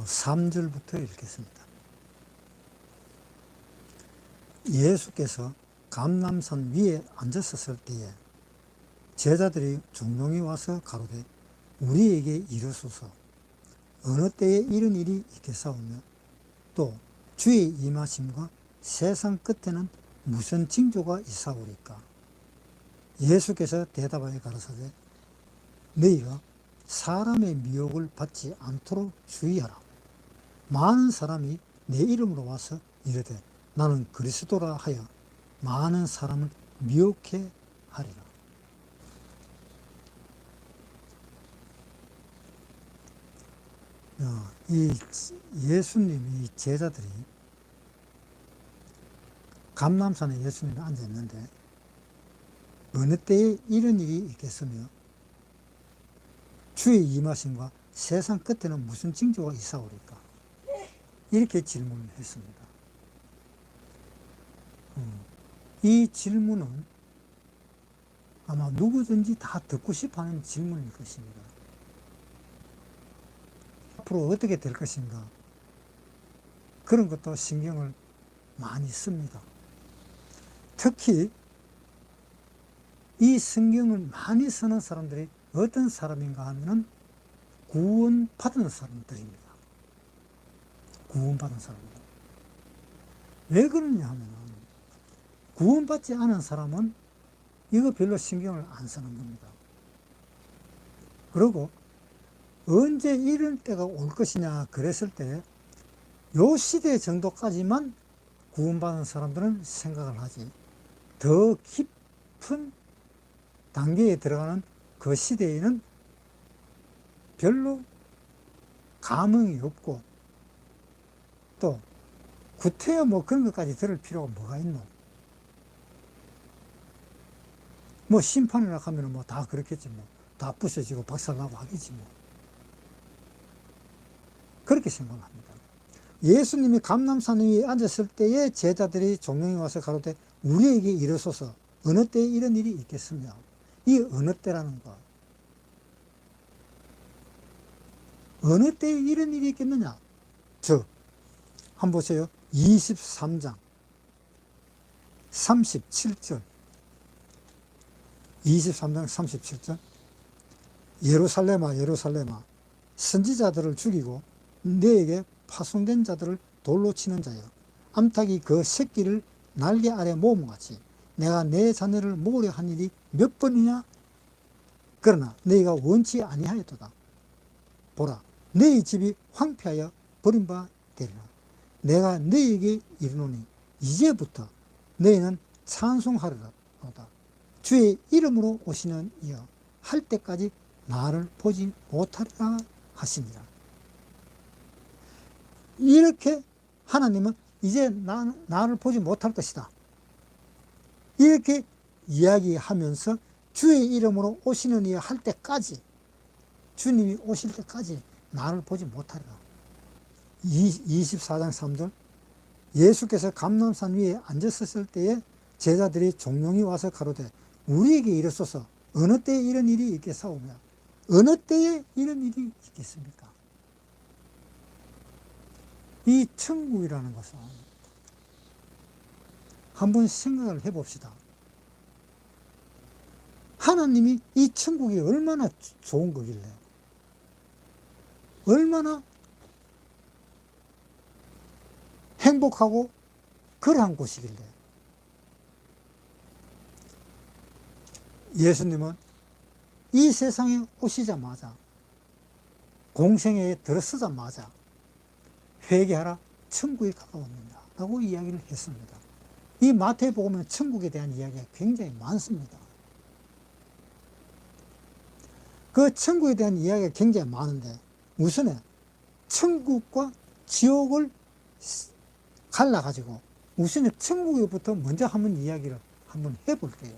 3절부터 읽겠습니다. 예수께서 감람산 위에 앉으셨을 때에 제자들이 종종이 와서 가로되 우리에게 이르소서 어느 때에 이런 일이 있겠사오며 또 주의 임하심과 세상 끝에는 무슨 징조가 있사오리까. 예수께서 대답하여 가라사대 너희가 사람의 미혹을 받지 않도록 주의하라. 많은 사람이 내 이름으로 와서 이르되 나는 그리스도라 하여 많은 사람을 미혹해 하리라. 이 예수님이 제자들이 감람산에 예수님이 앉아있는데 어느 때에 이런 일이 있겠으며 주의 임하심과 세상 끝에는 무슨 징조가 있사오리까. 이렇게 질문을 했습니다. 이 질문은 아마 누구든지 다 듣고 싶어하는 질문일 것입니다. 앞으로 어떻게 될 것인가, 그런 것도 신경을 많이 씁니다. 특히 이 성경을 많이 쓰는 사람들이 어떤 사람인가 하면 구원받은 사람들입니다. 구원받은 사람들. 왜 그러냐 하면 구원받지 않은 사람은 이거 별로 신경을 안 쓰는 겁니다. 그리고 언제 이런 때가 올 것이냐 그랬을 때 요 시대 정도까지만 구원받은 사람들은 생각을 하지, 더 깊은 단계에 들어가는 그 시대에는 별로 감흥이 없고 또 구태여 뭐 그런 것까지 들을 필요가 뭐가 있노. 뭐 심판이라 하면 뭐 다 그렇겠지, 뭐 다 부셔지고 박살나고 하겠지 뭐. 그렇게 생각합니다. 예수님이 감람산 위에 앉았을 때에 제자들이 종용이 와서 가로되 우리에게 이르소서 어느 때에 이런 일이 있겠으며, 이 어느 때라는 것, 어느 때에 이런 일이 있겠느냐. 즉 한번 보세요. 23장 37절 23장 37절 예루살렘아 예루살렘아 선지자들을 죽이고 너에게 파송된 자들을 돌로 치는 자여, 암탉이 그 새끼를 날개 아래 모음같이 내가 내 자녀를 모으려 한 일이 몇 번이냐. 그러나 너희가 원치 아니하였도다. 보라 너희 집이 황폐하여 버림바 되리라. 내가 너희에게 이르노니 이제부터 너희는 찬송하리라. 주의 이름으로 오시는 이여 할 때까지 나를 보지 못하리라 하시니라. 이렇게 하나님은 이제 나를 보지 못할 것이다, 이렇게 이야기하면서 주의 이름으로 오시는 이여 할 때까지, 주님이 오실 때까지 나를 보지 못하리라. 24장 3절 예수께서 감람산 위에 앉으셨을 때에 제자들이 종용이 와서 가로되 우리에게 이르소서 어느 때에 이런 일이 있겠사오며 어느 때에 이런 일이 있겠습니까. 이 천국이라는 것은 한번 생각을 해봅시다. 하나님이 이 천국이 얼마나 좋은 거길래, 얼마나 행복하고 그러한 곳이길래 예수님은 이 세상에 오시자마자, 공생애에 들어서자마자 회개하라 천국이 가까웠느냐 라고 이야기를 했습니다. 이 마태복음은 천국에 대한 이야기가 굉장히 많습니다. 그 천국에 대한 이야기가 굉장히 많은데 우선은 천국과 지옥을 갈라가지고 우선은 천국부터 먼저 한번 이야기를 한번 해볼게요.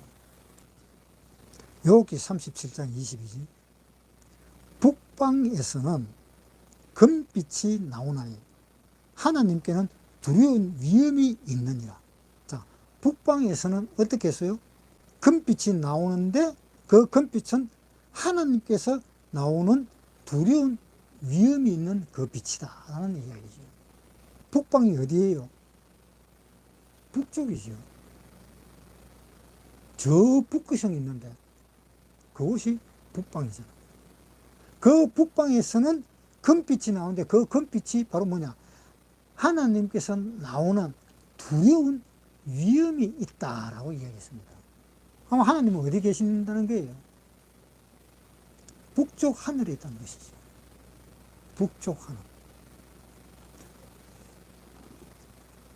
욥기 37장 22절 북방에서는 금빛이 나오나니 하나님께는 두려운 위험이 있느니라. 자, 북방에서는 어떻게 했어요? 금빛이 나오는데 그 금빛은 하나님께서 나오는 두려운 위험이 있는 그 빛이다 라는 이야기죠. 북방이 어디예요? 북쪽이죠. 저 북극성이 있는데 그곳이 북방이잖아. 그 북방에서는 금빛이 나오는데 그 금빛이 바로 뭐냐? 하나님께서 나오는 두려운 위험이 있다라고 이야기했습니다. 그럼 하나님은 어디 계신다는 거예요? 북쪽 하늘에 있다는 것이죠. 북쪽 하늘.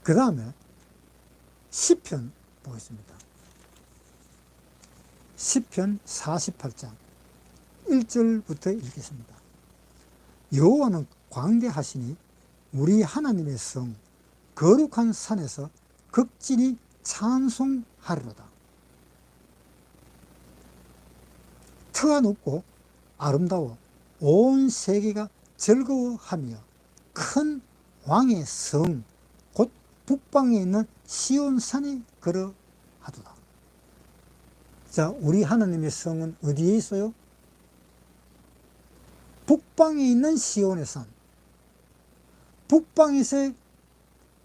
그 다음에 시편 보겠습니다. 시편 48장 1절부터 읽겠습니다. 여호와는 광대하시니 우리 하나님의 성 거룩한 산에서 극진히 찬송하리로다. 터가 높고 아름다워 온 세계가 즐거워하며 큰 왕의 성 곧 북방에 있는 시온산이 그러하도다. 자, 우리 하나님의 성은 어디에 있어요? 북방에 있는 시온의 산. 북방에서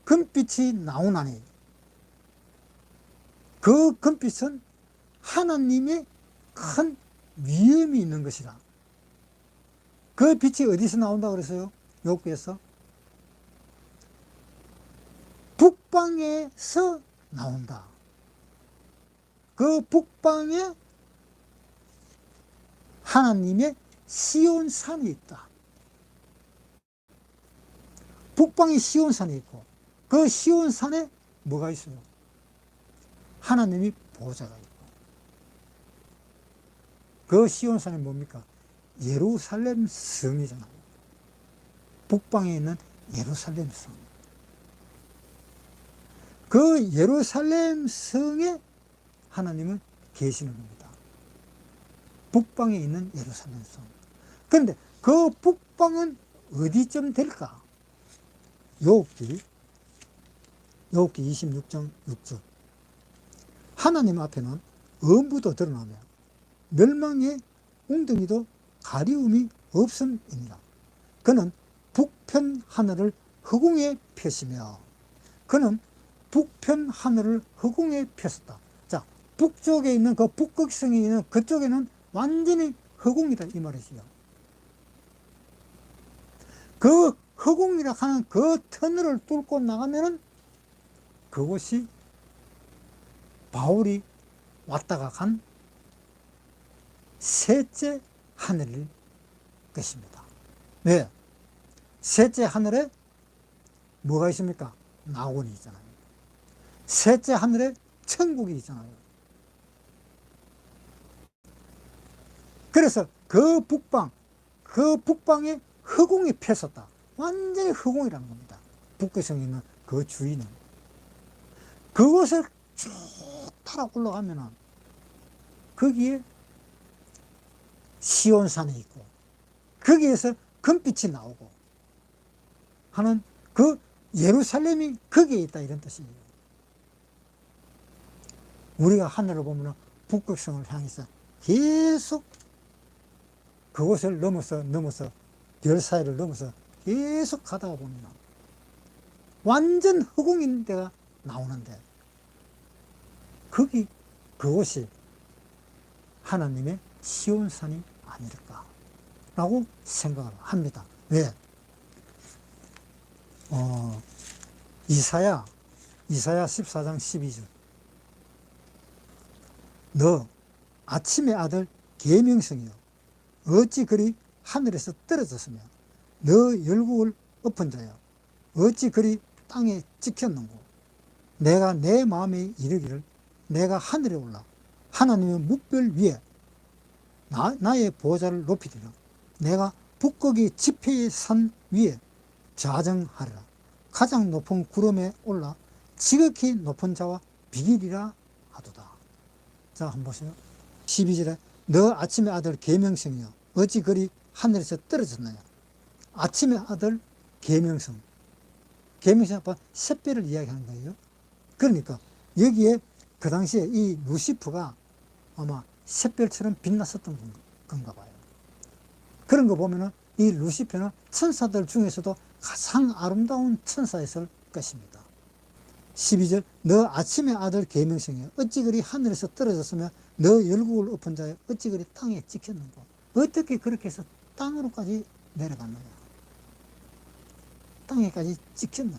금빛이 나오나니 그 금빛은 하나님의 큰 위엄이 있는 것이다. 그 빛이 어디서 나온다고 그랬어요? 욥기에서 북방에서 나온다. 그 북방에 하나님의 시온산이 있다. 북방에 시온산이 있고 그 시온산에 뭐가 있어요? 하나님이 보좌가 있고 그 시온산이 뭡니까? 예루살렘 성이잖아요. 북방에 있는 예루살렘 성. 그 예루살렘 성에 하나님은 계시는 겁니다. 북방에 있는 예루살렘 성. 그런데 그 북방은 어디쯤 될까? 욥기 26장 6절. 하나님 앞에는 엄부도 드러나며 멸망의 웅덩이도 가리움이 없음이니라. 그는 북편 하늘을 허공에 펴시며 그는 북편 하늘을 허공에 폈었다. 자, 북쪽에 있는 그 북극성에 있는 그쪽에는 완전히 허공이다 이 말이지요. 그 허공이라 하는 그 터널을 뚫고 나가면은 그곳이 바울이 왔다가 간 셋째 하늘일 것입니다. 왜? 셋째 하늘에 뭐가 있습니까? 낙원이 있잖아요. 셋째 하늘에 천국이 있잖아요. 그래서 그 북방에 허공이 폈었다. 완전히 허공이라는 겁니다. 북극성에 있는 그 주위는. 그곳을 쭉 타러 올라가면은 거기에 시온산이 있고 거기에서 금빛이 나오고 하는 그 예루살렘이 거기에 있다 이런 뜻이에요. 우리가 하늘을 보면 북극성을 향해서 계속 그곳을 넘어서 별 사이를 넘어서 계속 가다가 보면 완전 허공인 데가 나오는데 그곳이 하나님의 시온산이 아닐까 라고 생각을 합니다. 왜? 이사야 14장 12절. 너 아침의 아들 계명성이여 어찌 그리 하늘에서 떨어졌으며 너 열국을 엎은 자여 어찌 그리 땅에 찍혔는고 내가 내 마음에 이르기를 내가 하늘에 올라 하나님의 묵별 위에 나의 보좌를 높이리라. 내가 북극의 지폐의 산 위에 좌정하리라. 가장 높은 구름에 올라 지극히 높은 자와 비기리라 하도다. 자, 한번 보세요. 12절에 너 아침의 아들 계명성이여 어찌 그리 하늘에서 떨어졌느냐. 아침의 아들 계명성. 계명성 아빠 샛별을 이야기하는 거예요. 그러니까 여기에 그 당시에 이 루시프가 아마 샛별처럼 빛났었던 건가 봐요. 그런 거 보면은 이 루시퍼는 천사들 중에서도 가장 아름다운 천사였을 것입니다. 12절 너 아침의 아들 계명성이여 어찌 그리 하늘에서 떨어졌으며 너 열국을 엎은 자여 어찌 그리 땅에 찍혔는고. 어떻게 그렇게 해서 땅으로까지 내려갔느냐. 땅에까지 찍혔느냐.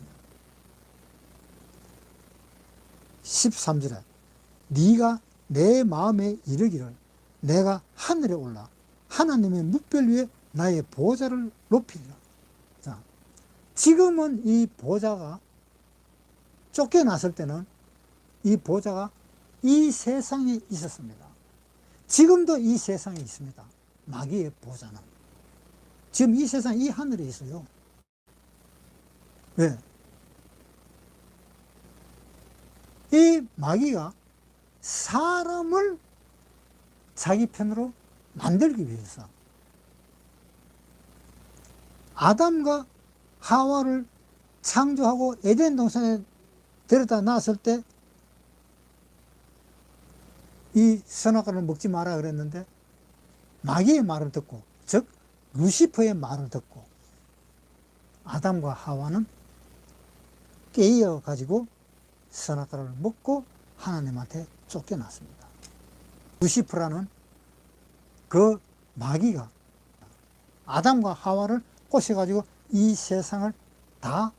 13절에 네가 내 마음에 이르기를 내가 하늘에 올라 하나님의 묵별 위에 나의 보좌를 높이리라. 자, 지금은 이 보좌가 쫓겨났을 때는 이 보좌가 이 세상에 있었습니다. 지금도 이 세상에 있습니다. 마귀의 보좌는. 지금 이 세상, 이 하늘에 있어요. 왜? 이 마귀가 사람을 자기 편으로 만들기 위해서 아담과 하와를 창조하고 에덴 동산에 데려다 놨을 때 이 선악과를 먹지 마라 그랬는데 마귀의 말을 듣고, 즉 루시퍼의 말을 듣고 아담과 하와는 깨어 가지고 선악과를 먹고 하나님한테 쫓겨났습니다. 루시퍼라는 그 마귀가 아담과 하와를 꼬셔가지고 이 세상을 다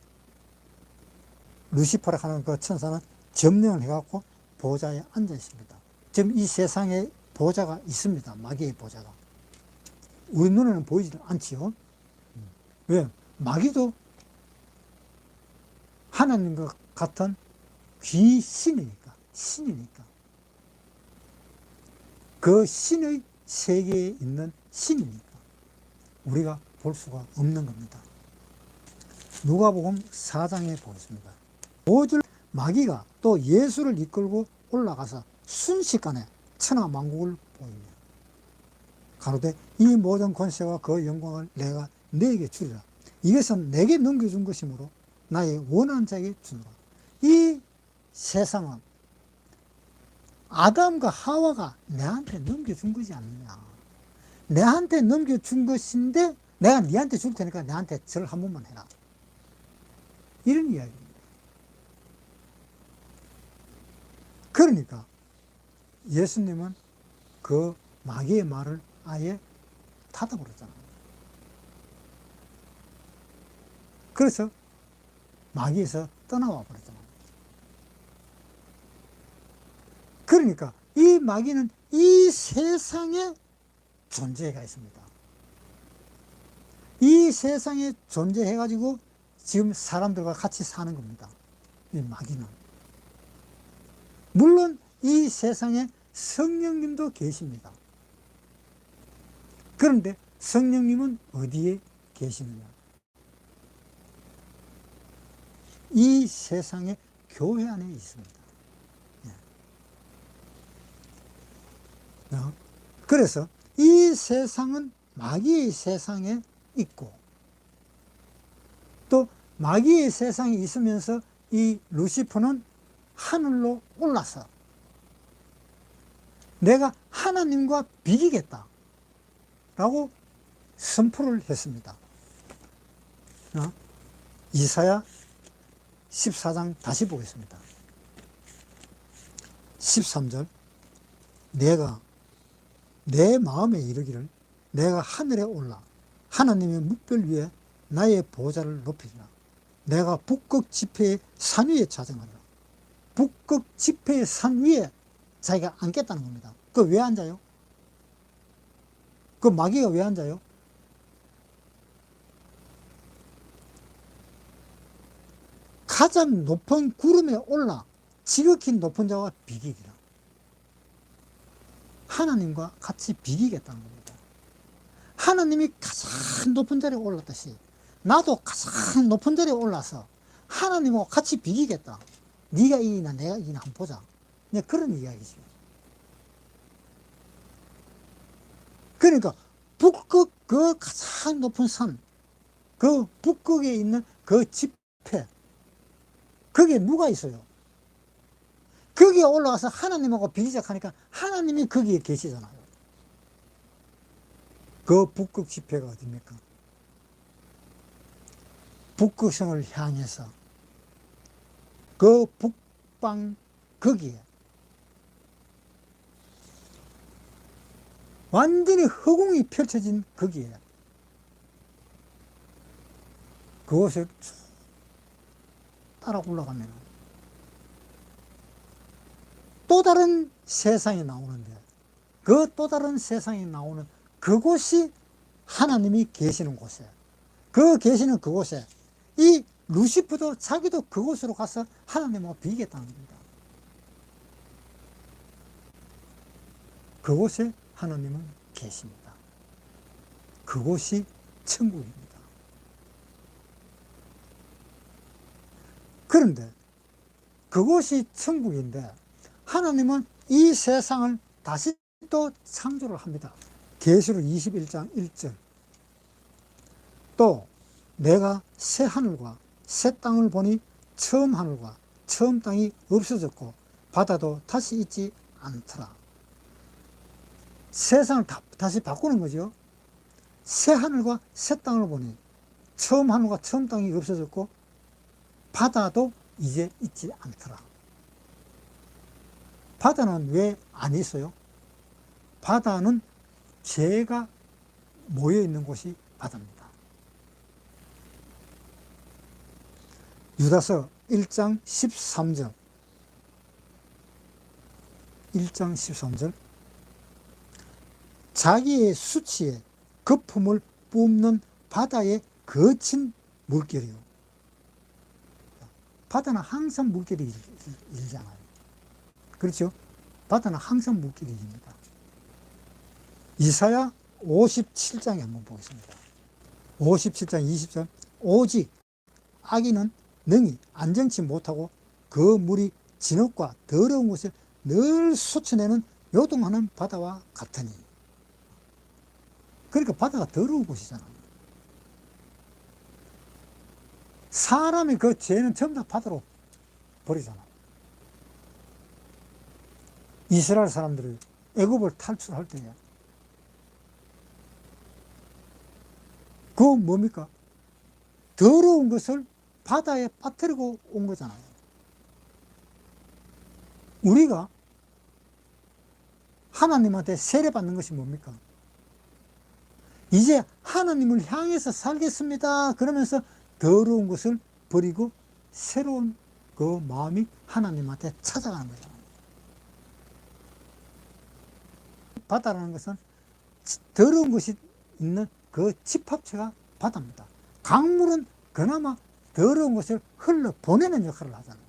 루시퍼라 하는 그 천사는 점령을 해갖고 보좌에 앉아 있습니다. 지금 이 세상에 보좌가 있습니다. 마귀의 보좌가. 우리 눈에는 보이지 않지요. 왜? 마귀도 하나님과 같은 귀신이니까, 신이니까. 그 신의 세계에 있는 신이니까 우리가 볼 수가 없는 겁니다. 누가복음 4장에 보겠습니다. 5절 마귀가 또 예수를 이끌고 올라가서 순식간에 천하만국을 보이며 가로되 이 모든 권세와 그 영광을 내가 네게 주리라. 이것은 내게 넘겨준 것이므로 나의 원하는 자에게 주노라. 이 세상은 아담과 하와가 내한테 넘겨준 것이 아니냐. 내한테 넘겨준 것인데 내가 네한테 줄 테니까 내한테 절 한 번만 해라. 이런 이야기입니다. 그러니까 예수님은 그 마귀의 말을 아예 닫아버렸잖아요. 그래서 마귀에서 떠나와 버렸잖아요. 그러니까 이 마귀는 이 세상에 존재가 있습니다. 이 세상에 존재해가지고 지금 사람들과 같이 사는 겁니다. 이 마귀는. 물론 이 세상에 성령님도 계십니다. 그런데 성령님은 어디에 계시느냐? 이 세상의 교회 안에 있습니다. 그래서 이 세상은 마귀의 세상에 있고 또 마귀의 세상에 있으면서 이 루시퍼는 하늘로 올라서 내가 하나님과 비기겠다 라고 선포를 했습니다. 이사야 14장 다시 보겠습니다. 13절 내가 내 마음에 이르기를 내가 하늘에 올라 하나님의 묵별 위에 나의 보좌를 높이리라. 내가 북극 지폐의 산 위에 자정하리라. 북극 지폐의 산 위에 자기가 앉겠다는 겁니다. 그 왜 앉아요? 그 마귀가 왜 앉아요? 가장 높은 구름에 올라 지극히 높은 자와 비기리라. 하나님과 같이 비기겠다는 겁니다. 하나님이 가장 높은 자리에 올랐듯이 나도 가장 높은 자리에 올라서 하나님과 같이 비기겠다. 네가 이기나 내가 이기나 한번 보자. 그런 이야기죠. 그러니까 북극 그 가장 높은 산, 그 북극에 있는 그 지폐, 거기에 누가 있어요? 거기에 올라가서 하나님하고 비기작하니까 하나님이 거기에 계시잖아요. 그 북극 지폐가 어디입니까? 북극성을 향해서 그 북방 거기에 완전히 허공이 펼쳐진 거기에 그곳을 쭉 따라 올라가면 또 다른 세상이 나오는데, 그 또 다른 세상이 나오는 그곳이 하나님이 계시는 곳이에요. 그 계시는 그곳에 이 루시프도 자기도 그곳으로 가서 하나님하고 비겠다는 겁니다. 그곳에 하나님은 계십니다. 그곳이 천국입니다. 그런데 그곳이 천국인데 하나님은 이 세상을 다시 또 창조를 합니다. 계시록 21장 1절. 또 내가 새 하늘과 새 땅을 보니 처음 하늘과 처음 땅이 없어졌고 바다도 다시 있지 않더라. 세상을 다시 바꾸는 거죠. 새 하늘과 새 땅을 보니 처음 하늘과 처음 땅이 없어졌고 바다도 이제 있지 않더라. 바다는 왜 안 있어요? 바다는 죄가 모여 있는 곳이 바다입니다. 유다서 1장 13절. 1장 13절. 자기의 수치에 거품을 뿜는 바다에 거친 물결이요. 바다는 항상 물결이 일잖아요. 그렇죠? 바다는 항상 물결이 일입니다. 이사야 57장에 한번 보겠습니다. 57장 20절. 오직 악인은 능히 안정치 못하고 그 물이 진흙과 더러운 곳을 늘 쏟쳐내는 요동하는 바다와 같으니. 그러니까 바다가 더러운 곳이잖아요. 사람의 그 죄는 전부 다 바다로 버리잖아요. 이스라엘 사람들이 애굽을 탈출할 때에 그거 뭡니까? 더러운 것을 바다에 빠뜨리고 온 거잖아요. 우리가 하나님한테 세례받는 것이 뭡니까? 이제 하나님을 향해서 살겠습니다. 그러면서 더러운 것을 버리고 새로운 그 마음이 하나님한테 찾아가는 거잖아요. 바다라는 것은 더러운 것이 있는 그 집합체가 바다입니다. 강물은 그나마 더러운 것을 흘러보내는 역할을 하잖아요.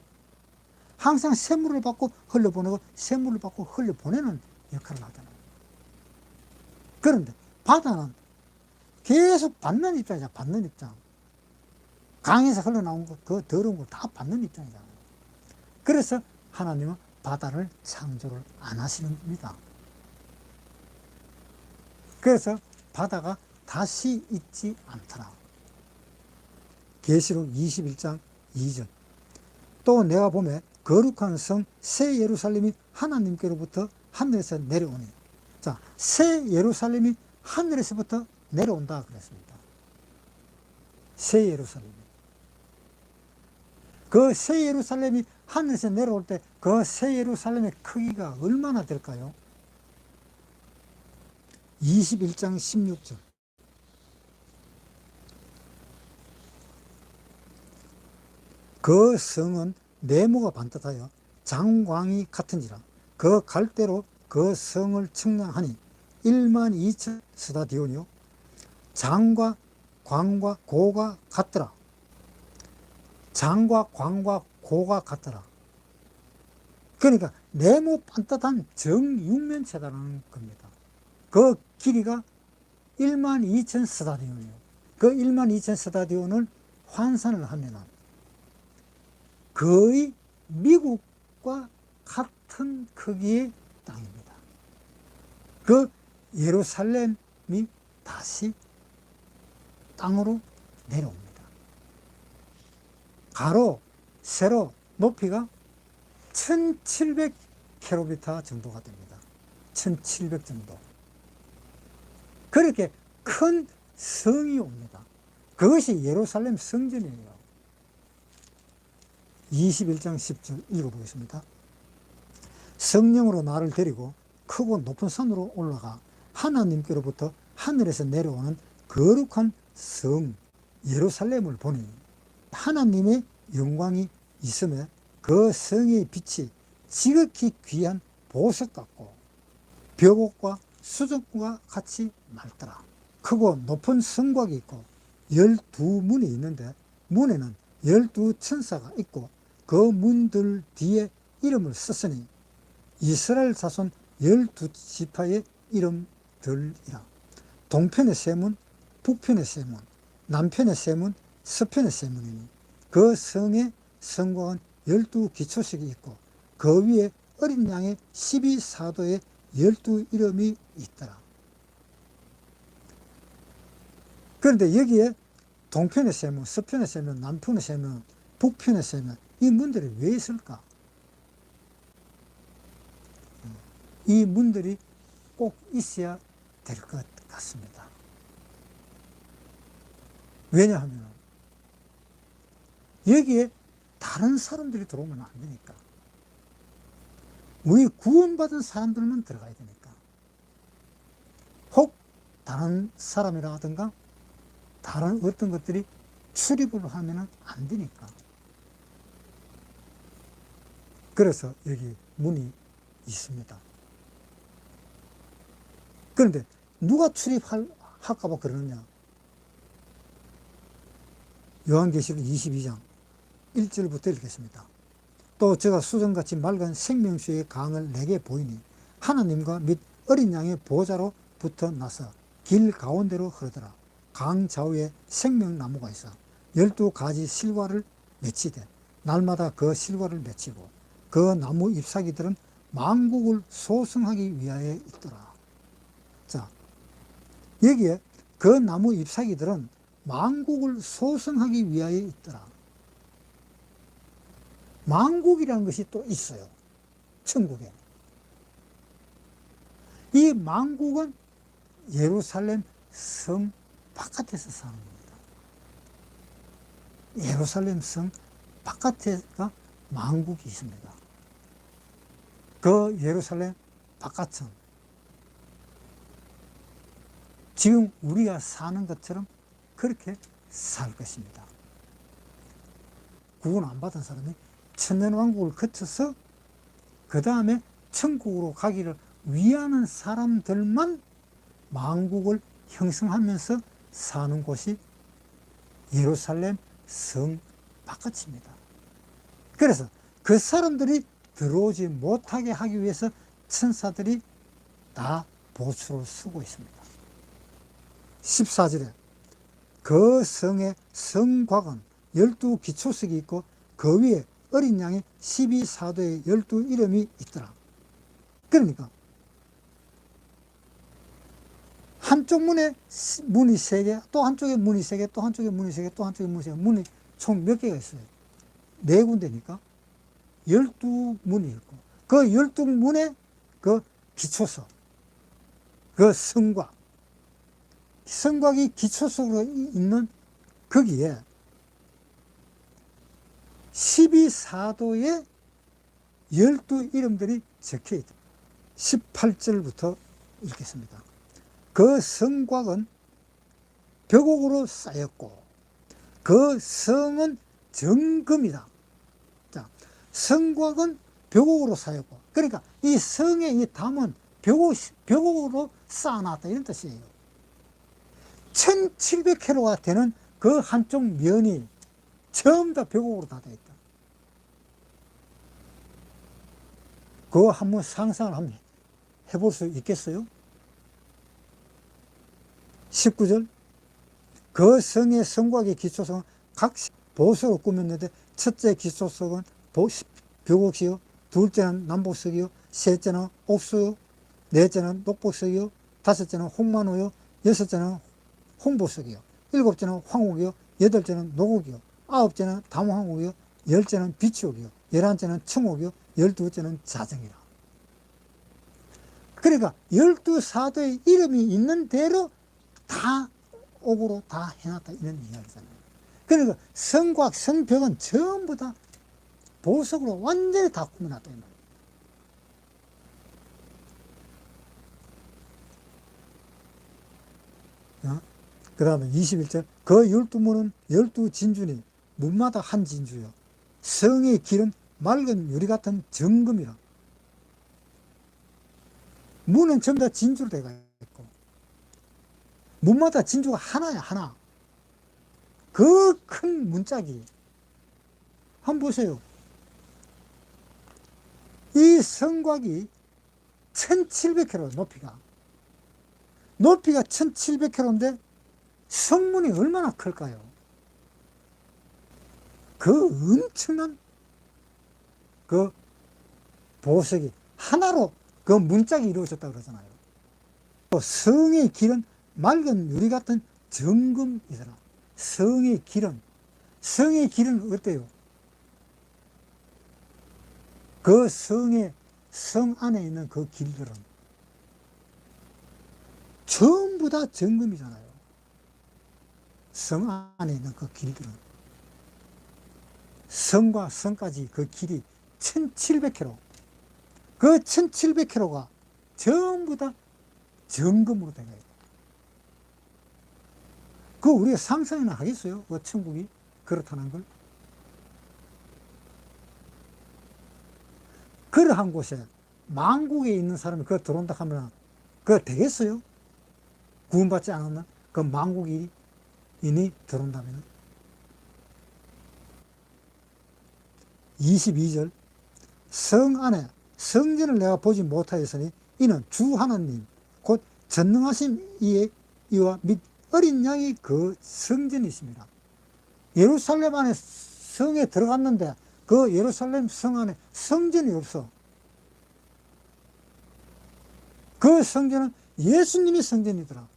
항상 샘물을 받고 흘려보내고 샘물을 받고 흘려보내는 역할을 하잖아요. 그런데 바다는 계속 받는 입장이잖아요. 받는 입장. 강에서 흘러나온 것, 그 더러운 걸 다 받는 입장이잖아요. 그래서 하나님은 바다를 창조를 안 하시는 겁니다. 그래서 바다가 다시 있지 않더라. 계시록 21장 2절. 또 내가 보매 거룩한 성 새 예루살렘이 하나님께로부터 하늘에서 내려오니. 자, 새 예루살렘이 하늘에서부터 내려온다 그랬습니다. 새 예루살렘이. 그 새 예루살렘이 하늘에서 내려올 때 그 새 예루살렘의 크기가 얼마나 될까요? 21장 16절. 그 성은 네모가 반듯하여 장광이 같은지라. 그 갈대로 그 성을 측량하니 12,000 스타디온이요. 장과 광과 고가 같더라. 장과 광과 고가 같더라. 그러니까 네모 반듯한 정육면체라는 겁니다. 그 길이가 12,000 스타디온이에요. 그 12,000 스타디온을 환산을 하면은 거의 미국과 같은 크기의 땅입니다. 그 예루살렘이 다시 땅으로 내려옵니다. 가로, 세로, 높이가 1700km 정도가 됩니다. 1700 정도. 그렇게 큰 성이 옵니다. 그것이 예루살렘 성전이에요. 21장 10절 읽어보겠습니다. 성령으로 나를 데리고 크고 높은 산으로 올라가 하나님께로부터 하늘에서 내려오는 거룩한 성 예루살렘을 보니 하나님의 영광이 있음에 그 성의 빛이 지극히 귀한 보석 같고 벽옥과 수정과 같이 맑더라. 크고 높은 성곽이 있고 12문이 있는데 문에는 12천사가 있고 그 문들 뒤에 이름을 썼으니 이스라엘 자손 12지파의 이름들이라. 동편의 세 문, 북편의 세 문, 남편의 세 문, 서편의 세 문이니 그 성의 성곽은 12기초석이 있고 그 위에 어린 양의 12사도의 12이름이 있더라. 그런데 여기에 동편의 세 문, 서편의 세 문, 남편의 세 문, 북편의 세 문, 이 문들이 왜 있을까? 이 문들이 꼭 있어야 될 것 같습니다. 왜냐하면 여기에 다른 사람들이 들어오면 안 되니까. 우리 구원받은 사람들만 들어가야 되니까. 혹 다른 사람이라든가 다른 어떤 것들이 출입을 하면 안 되니까. 그래서 여기 문이 있습니다. 그런데 누가 출입할까봐 그러느냐? 요한계시록 22장 1절부터 읽겠습니다. 또 제가 수정같이 맑은 생명수의 강을 내게 보이니 하나님과 및 어린 양의 보좌로 붙어 나서 길 가운데로 흐르더라. 강 좌우에 생명나무가 있어 12가지 실과를 맺히되 날마다 그 실과를 맺히고 그 나무 잎사귀들은 만국을 소성하기 위하여 있더라. 자, 여기에 그 나무 잎사귀들은 만국을 소성하기 위하여 있더라. 만국이라는 것이 또 있어요. 천국에. 이 만국은 예루살렘 성 바깥에서 사는 겁니다. 예루살렘 성 바깥에가 만국이 있습니다. 그 예루살렘 바깥은 지금 우리가 사는 것처럼 그렇게 살 것입니다. 구원 안 받은 사람이 천년왕국을 거쳐서 그 다음에 천국으로 가기를 위하는 사람들만 만국을 형성하면서 사는 곳이 예루살렘 성 바깥입니다. 그래서 그 사람들이 들어오지 못하게 하기 위해서 천사들이 다 보초를 쓰고 있습니다. 14절에 그 성의 성곽은 12기초석이 있고 그 위에 어린 양의 12사도의 12이름이 있더라. 그러니까 한쪽 문에 문이 3개, 또 한쪽에 문이 3개, 또 한쪽에 문이 3개, 또 한쪽에 문이 3개, 문이 총 몇 개가 있어요? 4군데니까 12문이 있고 그 12문의 그 기초석, 그 성곽, 성곽이 기초석으로 있는 거기에 12사도의 12이름들이 적혀 있다. 18절부터 읽겠습니다. 그 성곽은 벽옥으로 쌓였고 그 성은 정금이다. 자, 성곽은 벽옥으로 쌓였고, 그러니까 이 성의 이 담은 벽옥으로 쌓아놨다 이런 뜻이에요. 1700km가 되는 그 한쪽 면이 전부 다 벽옥으로 다 되어 있다. 그거 한번 상상을 한번 해볼 수 있겠어요? 19절 그 성의 성곽의 기초석은 각 보석으로 꾸몄는데 첫째 기초석은 벽옥이요, 둘째는 남복석이요, 셋째는 옥수요, 넷째는 녹복석이요, 다섯째는 홍만호요, 여섯째는 홍보석이요, 일곱째는 황옥이요, 여덟째는 노곡이요, 아홉째는 담황옥이요, 열째는 비치옥이요, 11째는 청옥이요, 12째는 자정이라. 그러니까 12사도의 이름이 있는 대로 다 옥으로 다 해놨다 이런 이야기잖아요. 그러니까 성곽, 성벽은 전부 다 보석으로 완전히 다 꾸며놨다 이 말이에요. 그 다음에 21절 그 12문은 12진주니 문마다 한 진주요 성의 길은 맑은 유리 같은 정금이라. 문은 전부 다 진주로 되어 있고 문마다 진주가 하나야 하나. 그 큰 문짝이 한번 보세요. 이 성곽이 1700km 높이가 1700km인데 성문이 얼마나 클까요? 그 엄청난 그 보석이 하나로 그 문짝이 이루어졌다 그러잖아요. 또 성의 길은 맑은 유리 같은 정금이더라. 성의 길은 어때요? 그 성 안에 있는 그 길들은 전부 다 정금이잖아요. 성 안에 있는 그 길들은 성과 성까지 그 길이 1700km. 그 1700km가 전부 다 정금으로 되어 있고. 그 우리가 상상이나 하겠어요? 그 천국이 그렇다는 걸. 그러한 곳에 만국에 있는 사람이 그거 들어온다 하면 그거 되겠어요? 구원받지 않았나? 그 만국인이 들어온다면. 22절 성 안에 성전을 내가 보지 못하였으니 이는 주 하나님 곧 전능하신 이와 및 어린 양이 그 성전이십니다. 예루살렘 안에 성에 들어갔는데 그 예루살렘 성 안에 성전이 없어. 그 성전은 예수님이 성전이더라.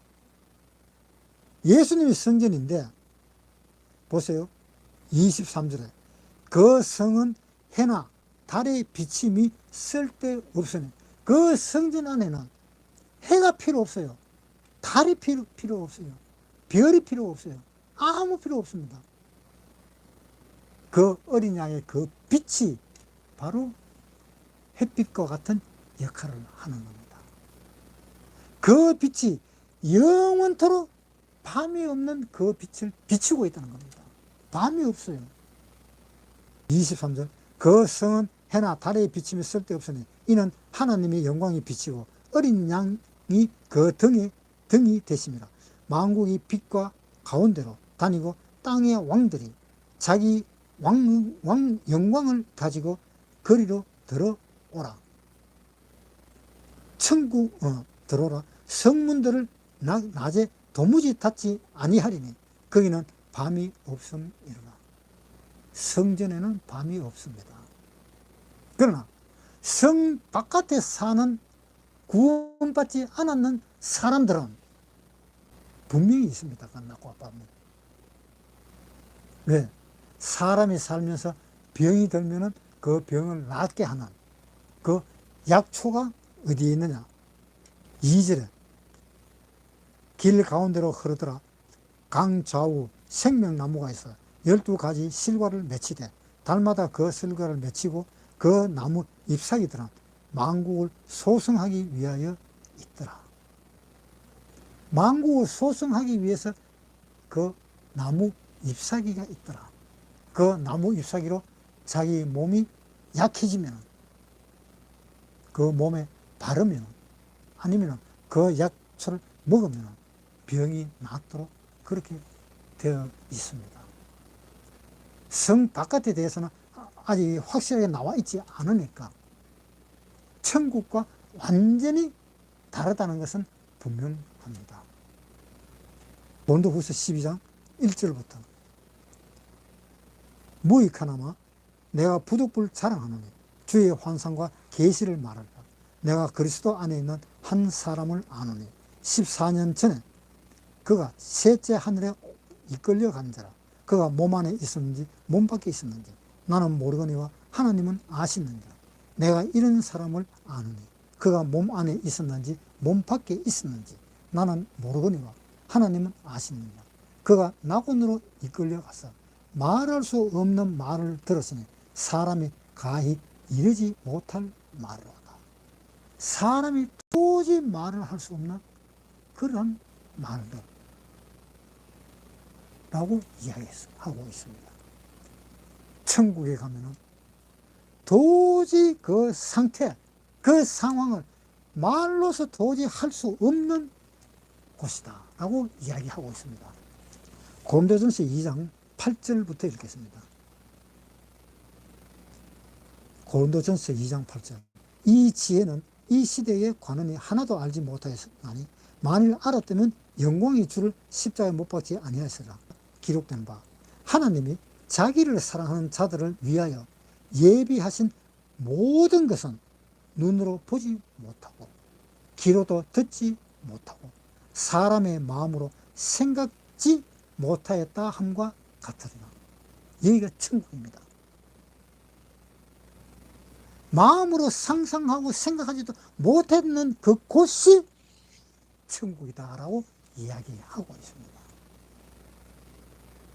예수님이 성전인데 보세요. 23절에 그 성은 해나 달의 비침이 쓸데없으니 그 성전 안에는 해가 필요 없어요. 달이 필요 없어요. 별이 필요 없어요. 아무 필요 없습니다. 그 어린 양의 그 빛이 바로 햇빛과 같은 역할을 하는 겁니다. 그 빛이 영원토록 밤이 없는 그 빛을 비추고 있다는 겁니다. 밤이 없어요. 23절 그 성은 해나 달의 비침이 쓸데없으니 이는 하나님의 영광이 비치고 어린 양이 그 등이 되심이라. 만국이 빛과 가운데로 다니고 땅의 왕들이 자기 영광을 가지고 거리로 들어오라. 천국 들어오라. 성문들을 낮에 도무지 닫지 아니하리니 거기는 밤이 없음이로라. 성전에는 밤이 없습니다. 그러나 성 바깥에 사는 구원받지 않았는 사람들은 분명히 있습니다. 낮과 밤은. 왜? 사람이 살면서 병이 들면은 그 병을 낫게 하는 그 약초가 어디에 있느냐? 2절에 길 가운데로 흐르더라. 강 좌우 생명나무가 있어 12가지 실과를 맺히되 달마다 그 실과를 맺히고 그 나무 잎사귀들은 만국을 소성하기 위하여 있더라. 만국을 소성하기 위해서 그 나무 잎사귀가 있더라. 그 나무 잎사귀로 자기 몸이 약해지면 그 몸에 바르면 아니면 그 약초를 먹으면 병이 낫도록 그렇게 되어 있습니다. 성 바깥에 대해서는 아직 확실하게 나와 있지 않으니까 천국과 완전히 다르다는 것은 분명합니다. 고린도후서 12장 1절부터 무익하나마 내가 부득불 자랑하노니 주의 환상과 계시를 말하라. 내가 그리스도 안에 있는 한 사람을 아노니 14년 전에 그가 셋째 하늘에 이끌려 간 자라. 그가 몸 안에 있었는지 몸 밖에 있었는지 나는 모르거니와 하나님은 아시느니라. 내가 이런 사람을 아노니 그가 몸 안에 있었는지 몸 밖에 있었는지 나는 모르거니와 하나님은 아시느냐. 그가 낙원으로 이끌려가서 말할 수 없는 말을 들었으니 사람이 가히 이르지 못할 말을 하다. 사람이 도저히 말을 할 수 없는 그런 말들 라고 이야기하고 있습니다. 천국에 가면은 도저히 그 상태, 그 상황을 말로서 도저히 할 수 없는 곳이다 라고 이야기하고 있습니다. 고린도전서 2장 8절부터 읽겠습니다. 고린도전서 2장 8절. 이 지혜는 이 시대의 관원이 하나도 알지 못하였나니 만일 알았다면 영광의 주를 십자가에 못 박지 아니하였으리라. 기록된 바 하나님이 자기를 사랑하는 자들을 위하여 예비하신 모든 것은 눈으로 보지 못하고 귀로도 듣지 못하고 사람의 마음으로 생각지 못하였다 함과 같으리라. 여기가 천국입니다. 마음으로 상상하고 생각하지도 못했는 그 곳이 천국이다라고 이야기하고 있습니다.